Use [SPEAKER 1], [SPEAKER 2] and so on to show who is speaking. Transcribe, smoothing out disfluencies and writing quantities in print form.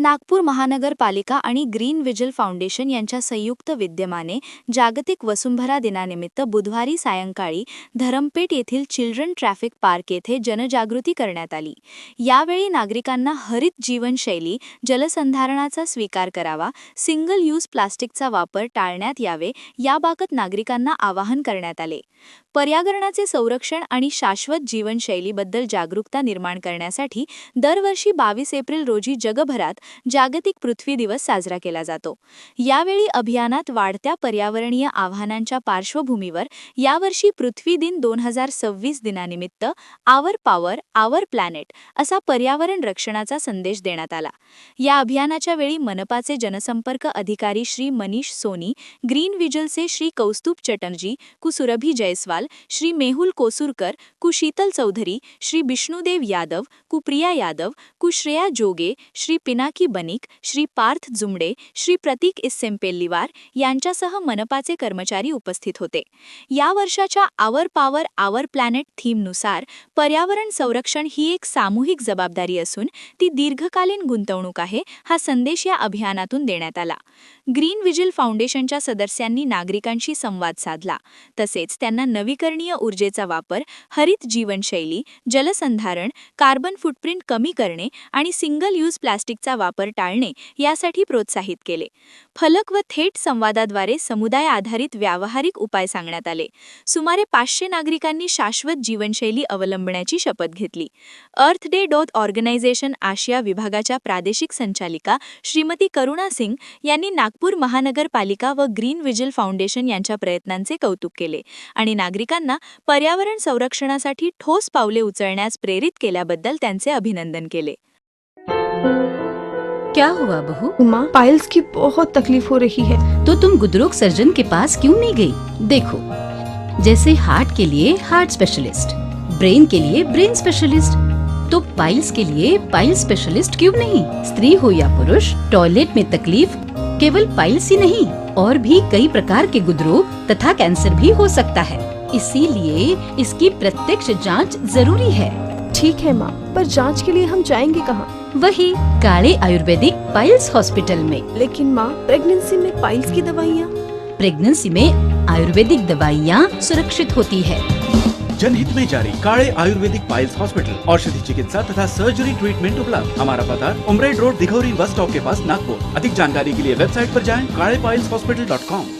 [SPEAKER 1] नागपूर महानगरपालिका आणि green whistle foundation यांच्या संयुक्त विद्यमाने जागतिक वसुंधरा दिनानिमित्त बुधवारी सायंकाळी धरमपेठ येथील चिल्ड्रन ट्रॅफिक पार्क येथे जनजागृती करण्यात आली। यावेळी नागरिकांना हरित जीवनशैली, जलसंधारणाचा स्वीकार करावा, सिंगल यूज प्लास्टिकचा वापर टाळण्यात यावे याबाबत नागरिकांना आवाहन करण्यात आले। पर्यावरणाचे संरक्षण आणि शाश्वत जीवनशैलीबद्दल जागरूकता निर्माण करण्यासाठी दरवर्षी 22 एप्रिल रोजी जगभरात जागतिक पृथ्वी दिवस साजरा केला जातो। यावेळी अभियानात वाढत्या पर्यावरणीय आव्हानांच्या पार्श्वभूमीवर यावर्षी पृथ्वी दिन 2026 दिनानिमित्त आवर पॉवर आवर प्लॅनेट असा पर्यावरण रक्षणाचा संदेश देण्यात आला। या अभियानाच्या वेळी मनपाचे जनसंपर्क अधिकारी श्री मनीष सोनी, ग्रीन व्हिजलचे श्री कौस्तुभ चटर्जी, कु सुरभी जयस्वाल, श्री मेहुल कोसुरकर, कु शीतल चौधरी, श्री विष्णुदेव यादव, कु प्रिया यादव, कु श्रेया जोगे, श्री पिनाकी बनिक, श्री पार्थ जुमडे, श्री प्रतीक इस्सेम्पेल्लीवार यांच्यासह मनपाचे कर्मचारी उपस्थित होते। या वर्षाच्या आवर पॉवर आवर प्लॅनेट थीमनुसार पर्यावरण संरक्षण ही एक सामूहिक जबाबदारी असून ती दीर्घकालीन गुंतवणूक आहे, हा संदेश या अभियानातून देण्यात आला। ग्रीन व्हिजल फाउंडेशनच्या सदस्यांनी नागरिकांशी संवाद साधला, तसेच त्यांना नवीकरणीय ऊर्जेचा वापर, हरित जीवनशैली, जलसंधारण, कार्बन फुटप्रिंट कमी करणे आणि सिंगल यूज प्लास्टिकचा वापर टाळणे यासाठी प्रोत्साहित केले। फलक व थेट संवादाद्वारे समुदाय आधारित व्यावहारिक उपाय सांगण्यात आले। सुमारे 500 नागरिकांनी शाश्वत जीवनशैली अवलंबण्याची शपथ घेतली। अर्थ डे ऑर्गनायझेशन आशिया विभागाच्या प्रादेशिक संचालिका श्रीमती करुणा सिंग यांनी नागपूर महानगरपालिका व ग्रीन व्हिजल फाउंडेशन यांच्या प्रयत्नांचे कौतुक केले आणि नागरिकांना पर्यावरण संरक्षणासाठी ठोस पावले उचलण्यास प्रेरित केल्याबद्दल त्यांचे अभिनंदन केले।
[SPEAKER 2] क्या हुआ बहू?
[SPEAKER 3] माँ, पाइल्स की बहुत तकलीफ हो रही है।
[SPEAKER 2] तो तुम गुदरोग सर्जन के पास क्यों नहीं गई? देखो, जैसे हार्ट के लिए हार्ट स्पेशलिस्ट, ब्रेन के लिए ब्रेन स्पेशलिस्ट, तो पाइल्स के लिए पाइल्स स्पेशलिस्ट क्यों नहीं? स्त्री हो या पुरुष, टॉयलेट में तकलीफ केवल पाइल्स ही नहीं और भी कई प्रकार के गुदरोग तथा कैंसर भी हो सकता है। इसीलिए इसकी प्रत्यक्ष जांच जरूरी है।
[SPEAKER 3] ठीक है माँ, पर जांच के लिए हम जाएंगे कहाँ?
[SPEAKER 2] वही काले आयुर्वेदिक पाइल्स हॉस्पिटल में।
[SPEAKER 3] लेकिन माँ, प्रेगनेंसी में पाइल्स की दवाइयाँ?
[SPEAKER 2] प्रेगनेंसी में आयुर्वेदिक दवाइयाँ सुरक्षित होती है।
[SPEAKER 4] जनहित में जारी काले आयुर्वेदिक पाइल्स हॉस्पिटल, औषधि चिकित्सा तथा सर्जरी ट्रीटमेंट उपलब्ध। हमारा पता उमरेड रोड, दिघौरी बस स्टॉप के पास, नागपुर। अधिक जानकारी के लिए वेबसाइट पर जाएं kalepileshhospital.com।